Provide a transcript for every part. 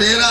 13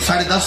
10:30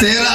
13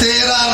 13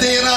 13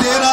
13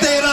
13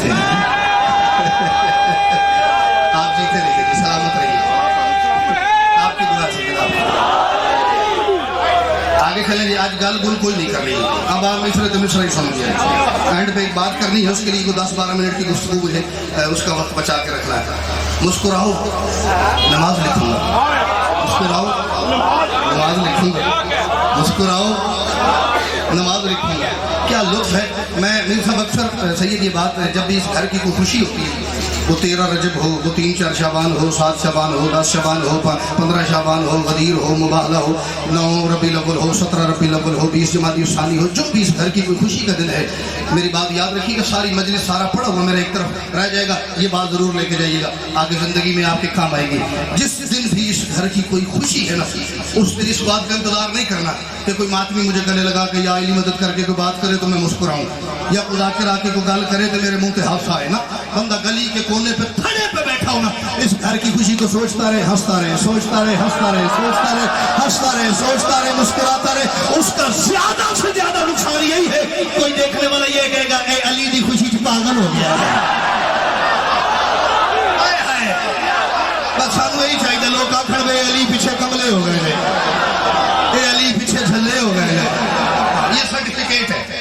تھے آپ جیتے رہیے جی سلامت رہیے آپ کی دعا سے جناب آگے چلیں جی آج گل گل کوئی نہیں کرنی اب آپ مصرے تو مصرے ہی سمجھ گئے اینڈ پہ ایک بات کرنی ہے اس کے لیے کو 10-12 منٹ کی گفتگو ہے اس کا وقت بچا کے رکھنا ہے مسکراؤ نماز لکھوں گا مسکراؤ نماز لکھوں گا مسکراؤ نماز لکھوں گا کیا لطف ہے میں میرے صاحب اکثر سید یہ بات ہے جب بھی اس گھر کی کوئی خوشی ہوتی ہے وہ 13 رجب ہو وہ 3-4 شعبان ہو 7 شعبان ہو 10 شعبان ہو 15 شعبان ہو غدیر ہو مباہلہ ہو 9 ربیع الاول ہو 17 ربیع الاول ہو 20 جمادی الثانی ہو جو بھی اس گھر کی کوئی خوشی کا دن ہے میری بات یاد رکھیے گا ساری مجلس سارا پڑھا ہوا میرے ایک طرف رہ جائے گا یہ بات ضرور لے کے جائیے گا آگے زندگی میں آپ کے کام آئے گی جس دن بھی اس گھر کی کوئی خوشی ہے نا اس دن اس بات کا انتظار نہیں کرنا کہ کوئی ماتمی مجھے گلے لگا کے یا علی مدد کر کے کوئی بات کرے تو میں مسکراؤں یا کوئی ذاکر آ کے کوئی گل کرے تو میرے منہ پہ ہنس آئے نا بندہ گلی کے کونے پہ تھڑے پہ بیٹھا ہونا اس گھر کی خوشی کو سوچتا رہے ہنستا رہے سوچتا رہے ہنستا رہے سوچتا رہے ہنستا رہے سوچتا رہے مسکراتا رہے اس کا زیادہ سے زیادہ نقصان یہی ہے کوئی دیکھنے والا یہ کہے گا اے علی دی خوشی چ پاگل ہو گیا بس سانو یہی چاہیے لوگ آخر بے علی پیچھے کملے ہو گئے ہیں اے علی پیچھے جھلے ہو گئے ہیں یہ سرٹیفکیٹ ہے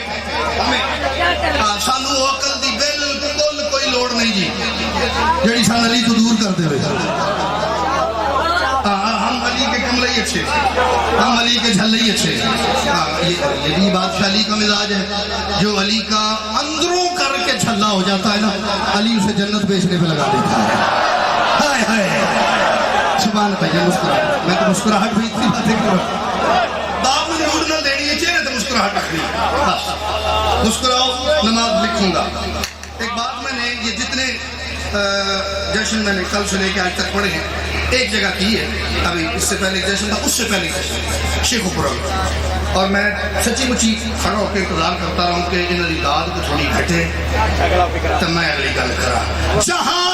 سانو عقل دی بالکل کوئی لوڑ نہیں جی جڑی سان علی تو دور کرتے ہوئے ہم علی کے کملے ہی اچھے ہم علی کے جھلے ہی اچھے یہ بھی بادشاہ علی کا مزاج ہے جو علی کا اندروں کر کے جھلا ہو جاتا ہے نا علی اسے جنت بیچنے پہ لگا دیتا ہے ہائے ہائے سبحان اللہ مسکراہٹ میں تو مسکراہٹ بھی اتنی باتیں کروں باپ میں نور نہ دینی ہے چہرے تو مسکراہٹ رکھنی بس مسکراؤ نماز لکھوں گا ایک بات میں نے یہ جتنے جشن میں نے کل سے لے کے آج تک پڑھے ہیں ایک جگہ کی ہے ابھی اس سے پہلے جشن تھا اس سے پہلے شیخ پورم اور میں سچی مچی کھڑا ہو کے انتظار کرتا رہا ہوں کہ انہوں نے داد کو تھوڑی گھٹے تو میں اگلی گل کرا جہاں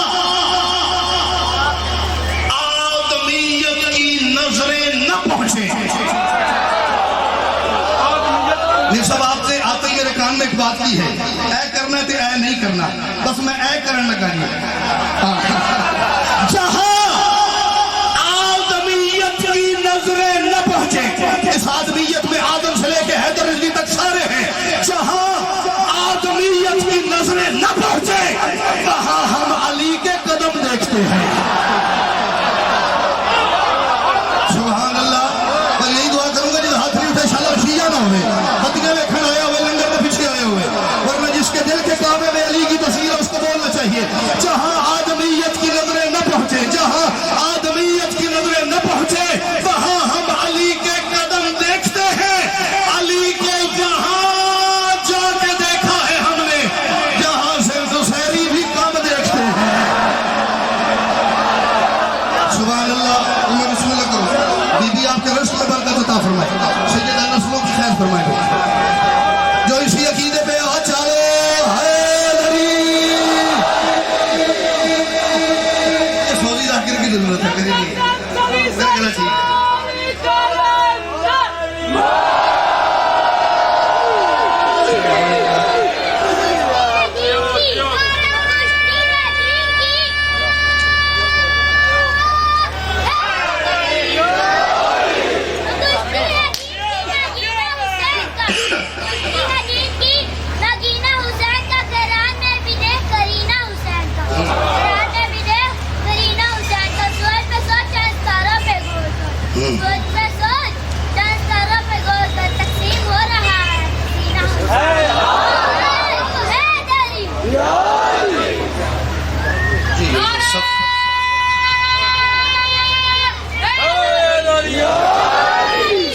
آدمیت کی نظریں نہ پہنچے یہ سب آپ سے آتے ہی میرے کان میں ایک بات کی ہے اے کرنا تو اے نہیں کرنا بس میں اے کرن لگا جہاں آدمیت کی نظریں نہ پہنچے اس آدمیت میں آدم سے لے کے حیدر علی تک سارے ہیں جہاں آدمیت کی نظریں نہ پہنچے وہاں ہم علی کے قدم دیکھتے ہیں سبحان اللہ میں یہی دعا کروں گا جس ہاتھ نہیں اٹھے شالا شیعہ نہ ہوئے فتنے میں کھڑ آیا ہوئے لنگر میں پیچھے آئے ہوئے ورنہ جس کے دل کے کعبے میں علی کی تصویر ہے اس کو بولنا چاہیے جہاں آدمیت کی نظریں نہ پہنچے جہاں آدمیت کی نظریں نہ پہنچے وہاں ہم علی کے قدم دیکھتے ہیں علی کو جہاں جا کے دیکھا ہے ہم نے جہاں سے زسیری بھی کم دیکھتے ہیں سبحان اللہ میں بسم اللہ کروں بی بی آپ کے رشت میں برکت عطا فرمائے سیدہ نسلوں کی خیر فرمائے جو اسی عقیدے پہ آ چالو حیدری یہ فوزی ذاکر کی ضرورت ہے میرے لیے میرا گلا ٹھیک ہے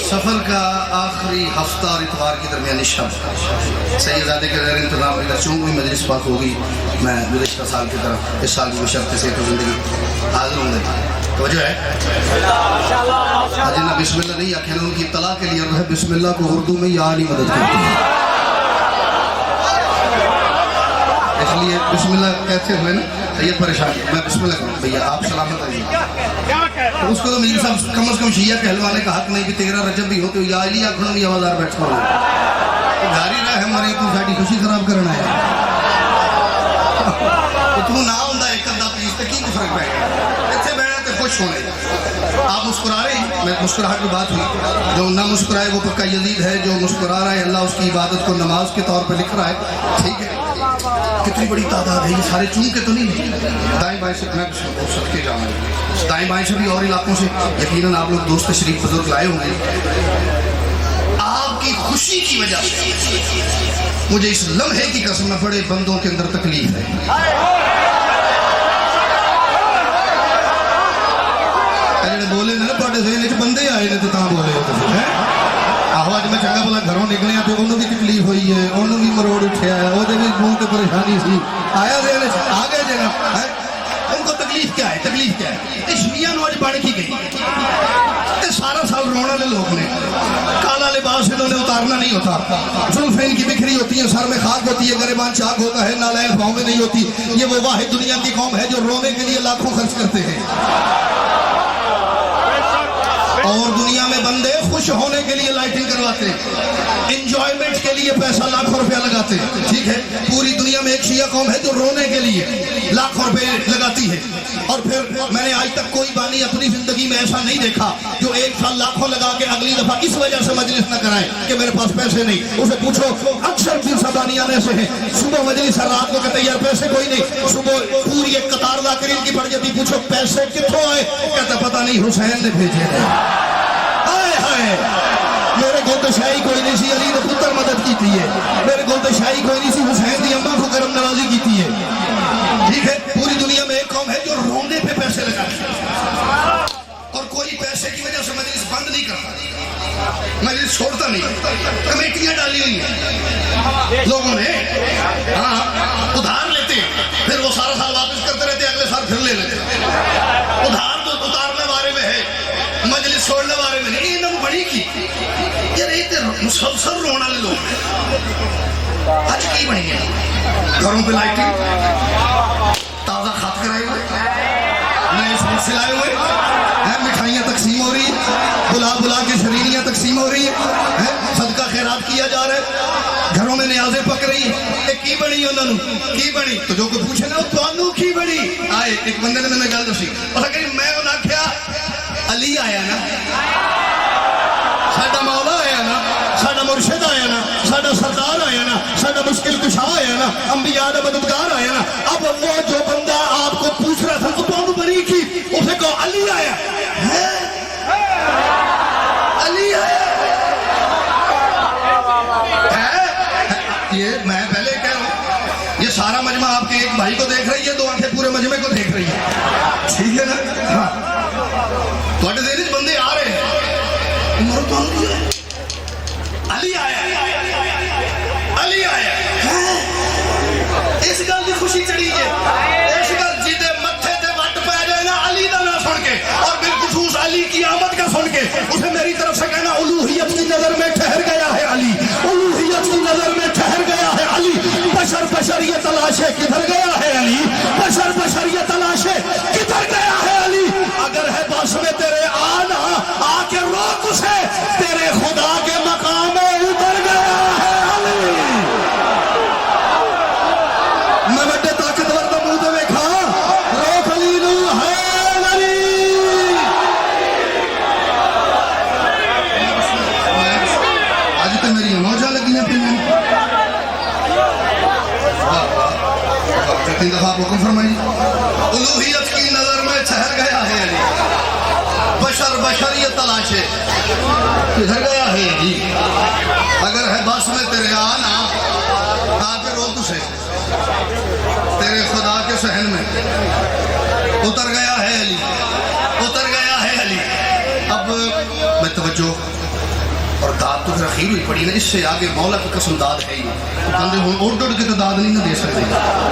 سفر کا آخری ہفتہ اور اتوار کی درمیانی شب سیدزادے کے غیر انتظام میں چونکہ مجلس پاک ہوگی میں گزشتہ سال کی طرف اس سال کی بشرط سے تو زندگی حاضر ہوں گے توجہ ہے جنہ بسم اللہ نہیں آکھیں ان کی اطلاع کے لیے ہے بسم اللہ کو اردو میں یا علی مدد کرتی ہے اس لیے بسم اللہ کہتے ہوئے نا سید پریشان میں بسم اللہ کروں بھیا آپ سلامت آئیے تو اس کو تو میری صاحب کم از کم شیعہ کہلوانے کا حق نہیں کہ 13 رجب بھی ہو تو یا علی آکھوں یا وزار بیٹھ کرو گھاری رہے مرے تو ساری خوشی خراب کرنا ہے تو نہ ہوں ایک ادھا پیس تو کی فرق پہ اتنے بہنا تو خوش ہونے آپ مسکرا رہے ہیں میں مسکراہٹ کی بات ہوئی جو نہ مسکرائے وہ پکا یزید ہے جو مسکرا رہا ہے اللہ اس کی عبادت کو نماز کے طور پہ لکھ رہا ہے ٹھیک ہے کتنی بڑی تعداد ہے یہ سارے چون کے تو نہیں دائیں بائیں سے میں سب کے جاؤں گا دائیں بائیں سے بھی اور علاقوں سے یقیناً آپ لوگ دوست شریف بزرگ لائے ہوں گے آپ کی خوشی کی وجہ سے مجھے اس لمحے کی قسم میں بڑے بندوں کے اندر تکلیف ہے بولے نا پاڑے سے نیچے بندے آئے نے تو تاں بولے ہو تسی آہو آج میں چنگا بلا گھروں نکلے ہیں تو انہوں بھی تکلیف ہوئی ہے انہوں بھی مروڑ اٹھیا ہے وہ دے بھی مون کے پریشانی سی آیا دے آگے جگہ ان کو تکلیف کیا ہے تکلیف کیا ہے اس میاں نو آج بڑھ کی گئی سارا سال رونا لے لوگ نے کالا لباس انہوں نے اتارنا نہیں ہوتا زلفیں ان کی بکھری ہوتی ہیں سر میں خاک ہوتی ہے گریبان چاک ہوتا ہے نالائن پاؤں میں نہیں ہوتی یہ وہ واحد دنیا کی قوم ہے جو رونے کے لیے لاکھوں خرچ کرتے ہیں اور دنیا میں بندے خوش ہونے کے لیے لائٹنگ کرواتے ہیں انجوائمنٹ کے لیے پیسہ لاکھوں روپیہ لگاتے ہیں ٹھیک ہے پوری دنیا میں ایک شیعہ قوم ہے جو رونے کے لیے لاکھوں روپے لگاتی ہے اور پھر میں نے آج تک کوئی بانی اپنی زندگی میں ایسا نہیں دیکھا جو ایک سال لاکھوں لگا کے اگلی دفعہ اس وجہ سے مجلس نہ کرائے کہ میرے پاس پیسے نہیں اسے پوچھو اکثر دن سبانیان ایسے ہیں صبح مجلس ہے رات کو کہتے یار پیسے کوئی نہیں صبح پوری ایک قطار لا کر ان کی پڑ جاتی پوچھو پیسے کتوں آئے کہتا پتہ نہیں حسین نے بھیجے ہیں میرے گل تو شاہی کوئی نہیں سی علی نے پتر مدد کی تھی ہے میرے گل تو شاہی کوئی نہیں سی حسین دی اماں کو کرم نوازی کی تھی ہے ٹھیک ہے پوری دنیا میں ایک قوم ہے جو رونے پہ پیسے لگاتی ہے اور کوئی پیسے کی وجہ سے مجلس بند نہیں کرتا مجلس چھوڑتا نہیں کمیٹیاں ڈالی ہوئی ہیں لوگوں نے ہاں ادھار لیتے ہیں پھر وہ سارا سال واپس کرتے رہتے اگلے سال پھر لے لیتے ادھار تو اتارنے بارے میں ہے مجلس چھوڑنے بارے میں نہیں انہوں بڑی کی یہ رہتے مسلسل رونا لے لوگ آج کی بڑی ہے گھروں پہ لائٹنگ تازہ خط کرائے ہوئے نئے سوٹ سلائے ہوئے مٹھائیاں تقسیم ہو رہی ہیں بلا بلا کے شرینیاں تقسیم ہو رہی ہیں صدقہ خیرات کیا جا رہا ہے گھروں میں نیازیں پک رہی ہیں کی بڑی انہوں کی بڑی تو جو کوئی پوچھے نا تو انہوں کی بڑی آئے ایک بندے نے میں گل دسی اور کہ میں انہوں کیا علی آیا نا ساڈا مولا آیا نا ساڈا مرشد آیا نا ساڈا سردار آیا نا ساڈا مشکل کشا آیا نا انبیاء دا مددگار آیا نا اب وہ جو بندہ آپ کو پوچھ رہا تھا تو کون بری کی اسے کہو علی آیا علی آیا یہ میں پہلے کہہ رہا ہوں یہ سارا مجمع آپ کے ایک بھائی کو دیکھ رہی ہے دو آنکھیں پورے مجمع کو دیکھ رہی ہے ٹھیک ہے نا ہاں تھوڑے دیر بندے آ رہے ہیں علی آیا علی آیا اس گل کی خوشی چڑھی ہے اس گل جی دے متھے تے وٹ پہ جائے نا علی دا نام سن کے اور بالخصوص علی کی آمد کا سن کے اسے میری طرف سے کہنا الوہیت کی نظر میں ٹھہر گیا ہے علی الوہیت کی نظر میں ٹھہر گیا ہے علی بشر یہ تلاشے کدھر گیا ہے علی بشر یہ تلاشے کدھر گیا ہے علی اگر ہے بس میں تیرے آنا آ کے روک اسے تیرے خدا کے مقام میں اتر گیا ہے علی میں بڑے طاقتور تو منہ تو دیکھا روک علی نو ہے علی آج تو میری موجہ لگی ہیں پہ تین دفعہ حکم فرمائی الوہیت کی نظر میں ٹھہر گیا ہے علی بشر یہ تلاشے کدھر گیا ہے علی اگر ہے بس میں تیرے آنا آ کے روک اسے تیرے خدا کے صحن میں اتر گیا ہے علی اتر گیا ہے علی اب میں توجہ اور داد تو پھر اخیر ہوئی پڑی نا اس سے آگے مولا کی قسم داد ہے ہی بندے ہوں اڑ اڑ کے تو داد نہیں نہ دے سکتے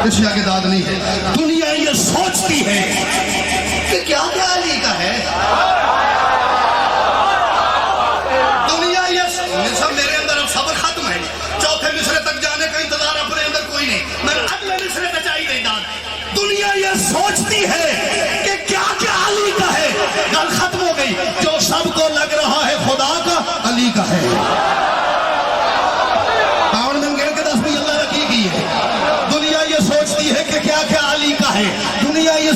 اس سے آگے داد نہیں ہے دنیا یہ سوچتی ہے کہ کیا کیا علی کا ہے دنیا یہ سب میرے اندر اب صبر ختم ہے چوتھے مصرے تک جانے کا انتظار اپنے اندر کوئی نہیں میں اگلے مصرے تک جائی نہیں داد دنیا یہ سوچتی ہے کہ کیا کیا علی کا ہے گل ختم ہو گئی جو سب کو لگ رہا ہے خدا کا علی کا ہے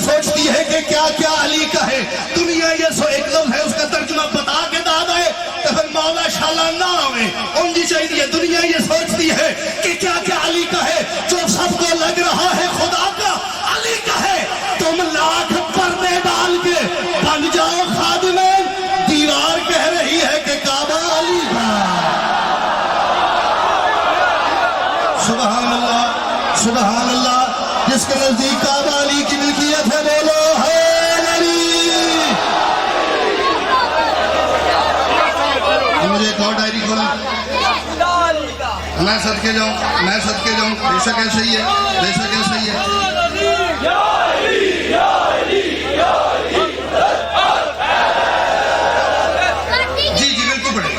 سوچتی ہے کہ کیا کیا علی کا ہے. دنیا یہ سو ایک لفظ ہے اس کا ترجمہ بتا کے داد آئے تو پھر مولا شالا نہ آئے. ان جی چاہیے دنیا یہ سوچتی ہے کہ کیا کیا علی کا ہے. جو سب کو لگ رہا ہے خدا کا علی کا ہے. تم لاکھ پردے ڈال کے بن جاؤ خادمین. دیوار کہہ رہی ہے کہ کعبہ علی کا. سبحان اللہ سبحان اللہ. جس کے نزدیک کعبہ علی کی ملکیت ہے بولو ہے علی. مجھے ایک اور ڈائری کھولا. میں صدقے جاؤں بے شک ایسا ہی ہے. جی بالکل پڑھیں.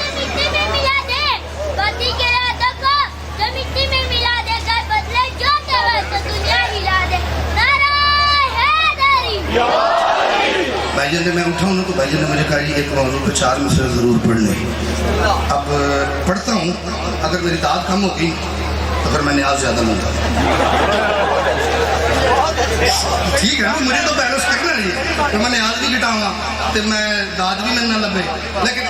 بھائی جان نے میں اٹھا ہوں تو بھائی جان نے مجھے کہا یہ ایک موضوع پہ 4 مسئلے ضرور پڑھنے. اب پڑھتا ہوں, اگر میری داد کم ہوگی تو پھر میں نیاز زیادہ لوں گا. ٹھیک ہے مجھے تو بیلنس کرنا نہیں تو میں نیاز بھی گٹاؤں گا تو میں داد بھی میں نہ لبے. لیکن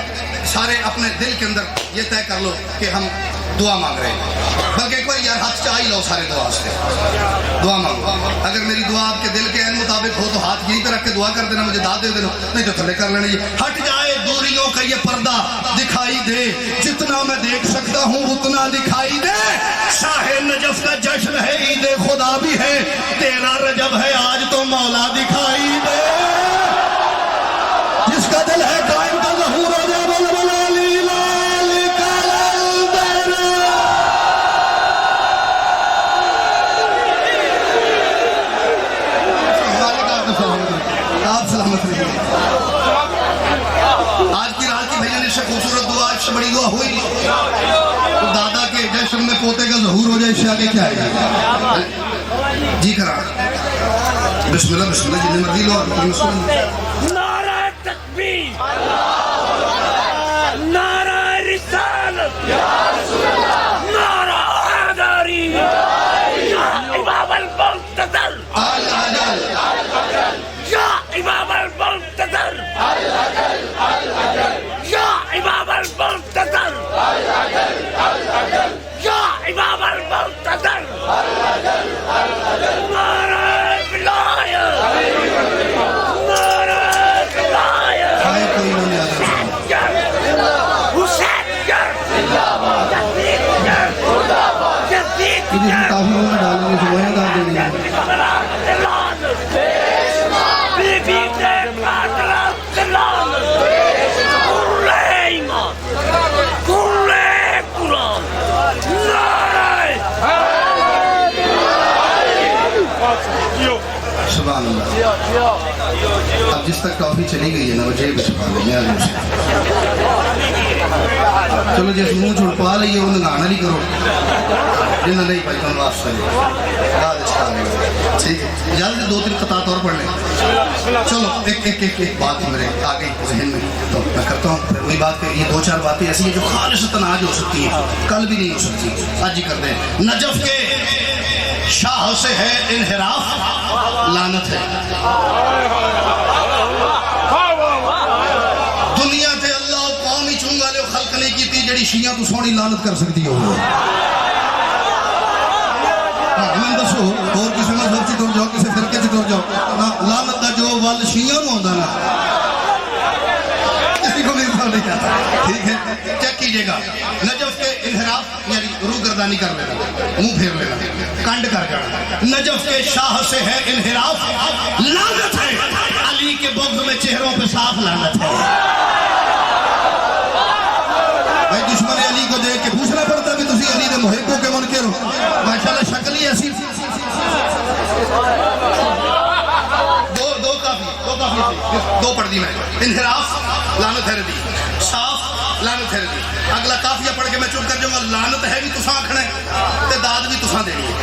سارے اپنے دل کے اندر یہ طے کر لو کہ ہم دعا مانگ رہے ہیں. بلکہ ایک بار یار ہاتھ چاہ ہی لو سارے دعا سے. دعا مانگو. اگر میری دعا آپ کے دل کے عین مطابق ہو تو ہاتھ یہیں پہ رکھ کے دعا کر دینا, مجھے داد دے دینا, نہیں تو تھلے کر لینا. یہ ہٹ جائے دوریوں کا یہ پردہ دکھائی دے, جتنا میں دیکھ سکتا ہوں اتنا دکھائی دے. شاہ نجف کا جشن ہے, عید خدا بھی ہے, 13 رجب ہے آج تو مولا دکھائی دے. جس کا دل ہے قائم کا ظہور ہو جائے بول بولا علی لال کلندر. آپ سلامت رہیے. آج کی رات کی بھیجن اس سے خوبصورت دعا, اس سے بڑی دعا ہوئی تو دادا کے جشن میں پوتے کا ظہور ہو جائے, اس سے آگے کیا ہے. جی کرا بسم اللہ جتنے مرضی لو. نعرہ تکبیر, نعرہ رسالت, نعرہ حیدری, یا امام المنتظر, یا امام المنتظر, یا امام المنتظر, یا امام المنتظر. نعرہ ولایت, نعرہ ولایت. کوئی نہیں کافی لوگ ڈالیں گے جو ڈال دیں گے. سبحان اللہ. اب جس تک ٹافی چلی گئی ہے نا وہ جیب چھپا لیں گے. چلو جس منہ چھڑپا لئیے وہ نگانا نہیں کرو, جنہ نہیں بھائی کن واسطہ ٹھیک ہے. جلد 2-3 قطعات اور پڑھ لیں. چلو ایک بات میرے آگے ذہن میں تو میں کرتا ہوں. پھر وہی بات کہ یہ 2-4 باتیں ایسی ہیں جو خالصتاً آج ہو سکتی ہیں, کل بھی نہیں ہو سکتی, آج ہی کر دیں. نجف کے شاہ سے ہے انحراف, لعنت ہے. دنیا تے اللہ قوم ہی چونگا لے خلق نہیں کی تھی جڑی شیعہ تو سونی لعنت کر سکتی ہو. میں دسو اور کسی مذہب سے ٹر جاؤ, کسی فرقے سے ٹر جاؤ, لعنت دا جو وال شیعہ نو ہوندا نا کسی کو نہیں سمجھ نہیں آتا. ٹھیک ہے چیک کیجئے گا. نجف کے انحراف یعنی روگردانی کر لینا, منہ پھیر لینا, کنڈ کر جانا. نجف کے شاہ سے ہے انحراف, لعنت ہے. علی کے بغض میں چہروں پہ صاف لعنت ہے. بھائی دشمن علی کو دیکھ کے پوچھنا پڑتا کہ تسی علی دے محبوں کے منکر ہو. ماشاءاللہ شکل ہی ایسی. دو پڑھ دی میں. انحراف لعنت ہے ردی, صاف لعنت ہے ردی. اگلا کافیہ پڑھ کے میں چپ کر جاؤں گا. لعنت ہے بھی تساں آکھنا ہے تے داد بھی تساں دینی ہے.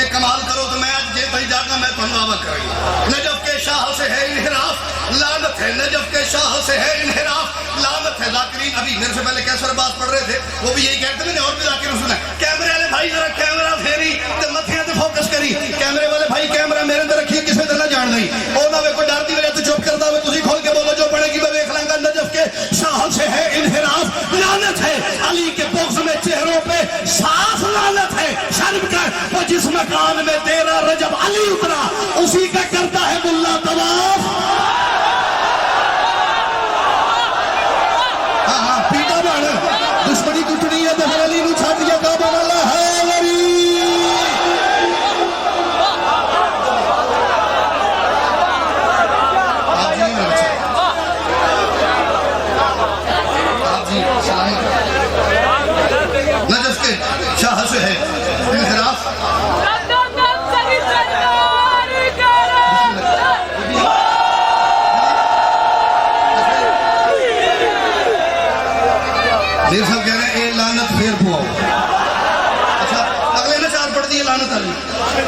ایک کمال کرو تو میں آج جے بھائی جاگا میں تمہیں آباد کریں گا. نجف کے شاہ سے ہے انحراف, لعنت ہے. نجف کے شاہ سے ہے انحراف, لعنت ہے. ذاکرین ابھی میرے سے پہلے کیسر عباس پڑھ رہے تھے, وہ بھی یہی کہتے ہیں. میں نے اور بھی ذاکر سنا کیمرے والے بھائی ذرا کیمرہ پھیری تے متھیاں تے فوکس کری. کیمرے والے بھائی کیمرہ میرے اندر رکھی, کسے تے نہ جان نہیں. مکان میں تیرا رجب علی اترا اسی کا کرتا ہے ملا طواف. ہاں ہاں پیٹا بڑھ دشمنی کٹنی ہے دہر علی نو چھا دیا کعبہ والا ہے وری. نجف کے شاہ سے ہے انحراف. دیر صاحب کہہ رہے ہیں اے لعنت پھر پواؤ. اچھا اگلے نے چار پڑھ دیے لعنت علی.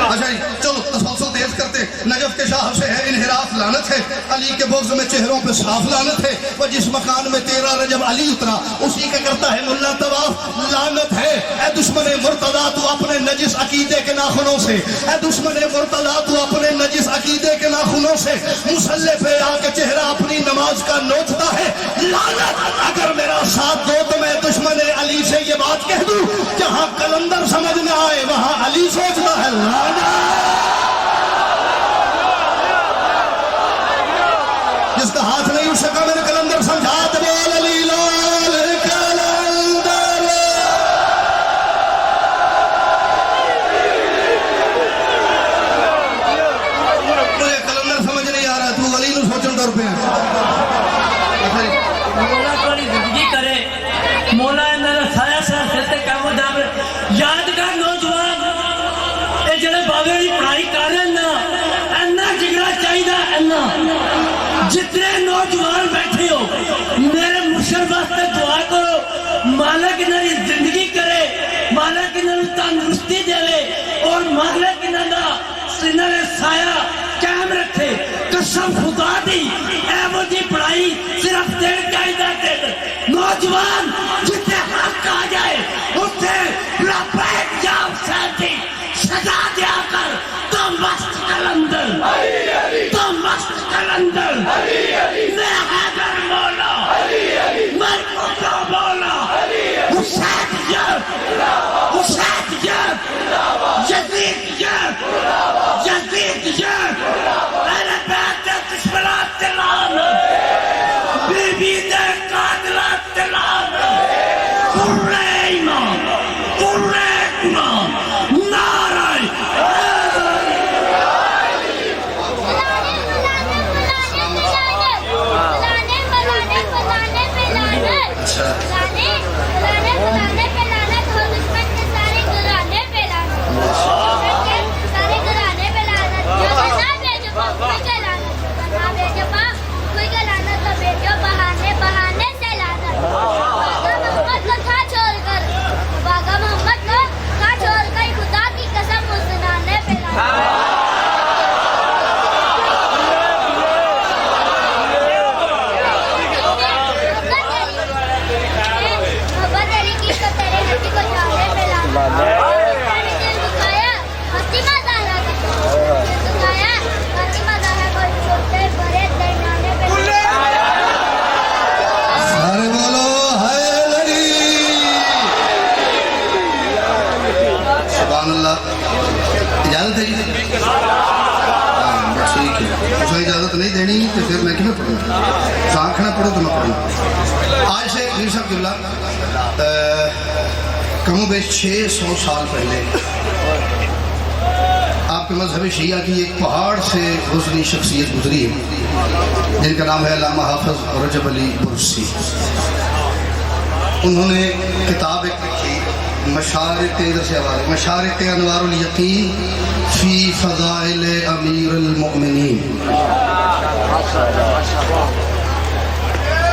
اچھا جی چلو تسلسل تیز کرتے. نجف کے شاہ سے ہے انحراف لعنت ہے. علی کے بغض میں چہروں پہ صاف لعنت ہے. وہ جس مکان میں تیرا رجب علی اترا اسی کا کرتا ہے ملا طواف. لعنت ہے اے دشمن مرتضیٰ تو اپنے نجس عقیدے کے ناخنوں سے. اے دشمن مرتضیٰ تو اپنے نجس عقیدے کے ناخنوں سے مصلی پہ آ کے چہرہ اپنی نماز کا نوچتا ہے. لعنت اگر میرا ساتھ دو تو میں دشمن علی سے یہ بات کہہ دوں جہاں کلندر سمجھ نہ آئے وہاں علی سوچتا ہے. جس کا ہاتھ نہیں اٹھ سکا میں نے کلندر سمجھا تو بول علی لال کلندر. مجھے کلندر سمجھ نہیں آ رہا تو علی نو سوچن طور پہ مولا تھوڑی زندگی کرے. مولا انہاں سایہ سر ستے کام دام یاد کر نوجوان اے جڑے باوے دی پڑھائی کر رہے نا اینا جگرا چاہیے. اینا جتنے نوجوان بیٹھے ہو میرے مرشد واسطے دعا کرو مالک انہاں دی زندگی کرے. مالک انہاں نوں تندرستی دے اور مالک انہاں دا سینہ میں سایہ قائم رکھے. قسم خدا دی اے وہ دی پڑھائی صرف دیر چاہیے. نوجوان جتنے حق آ جائے اتنے لبیک یا حسین سزا دیا کر. تو مست کلندر تو مست کلندر میں حیدر مولا میں خدا مولا حسین حسین یزید یزید میرے بیت دشمنات دلان بی بی دے قاتلات دلان پورے ایمان پورے ایمان نعرہ اجازت نہیں دینی تو پھر میں کیوں پڑھوں. آنکھ نہ پڑھو تو میں پڑھوں. آج سے میر صاحب قبلہ کم و بیش 600 سال پہلے آپ کے مذہب شیعہ کی ایک پہاڑ سے حسنی شخصیت گزری ہے جن کا نام ہے علامہ حافظ رجب علی برسی. انہوں نے کتاب ایک لکھی مشارق ادھر سے حوالے مشارق انوار الیقین فی فضائل امیر المؤمنین.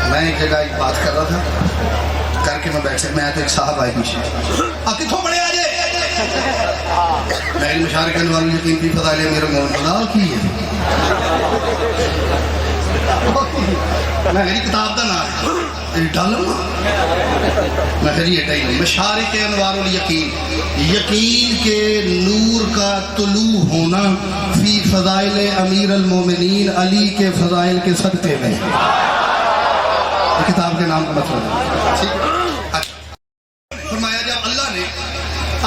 میں ایک جگہ ایک بات کر رہا تھا کر کے میں بیٹھے میں تو ایک صاحب آئے پیچھے کتوں بڑے آ جائے میں مشارق انوار الیقین فی فضائل امیر المؤمنین بلا کی ہے میں میری کتاب کا نام ہے ڈالوں میں پھر یہ ڈائی مشارق انوار الیقین یقین کے نور کا طلوع ہونا فی فضائل امیر المومنین علی کے فضائل کے صدقے میں. کتاب کے نام کا مطلب ہے. فرمایا جب اللہ نے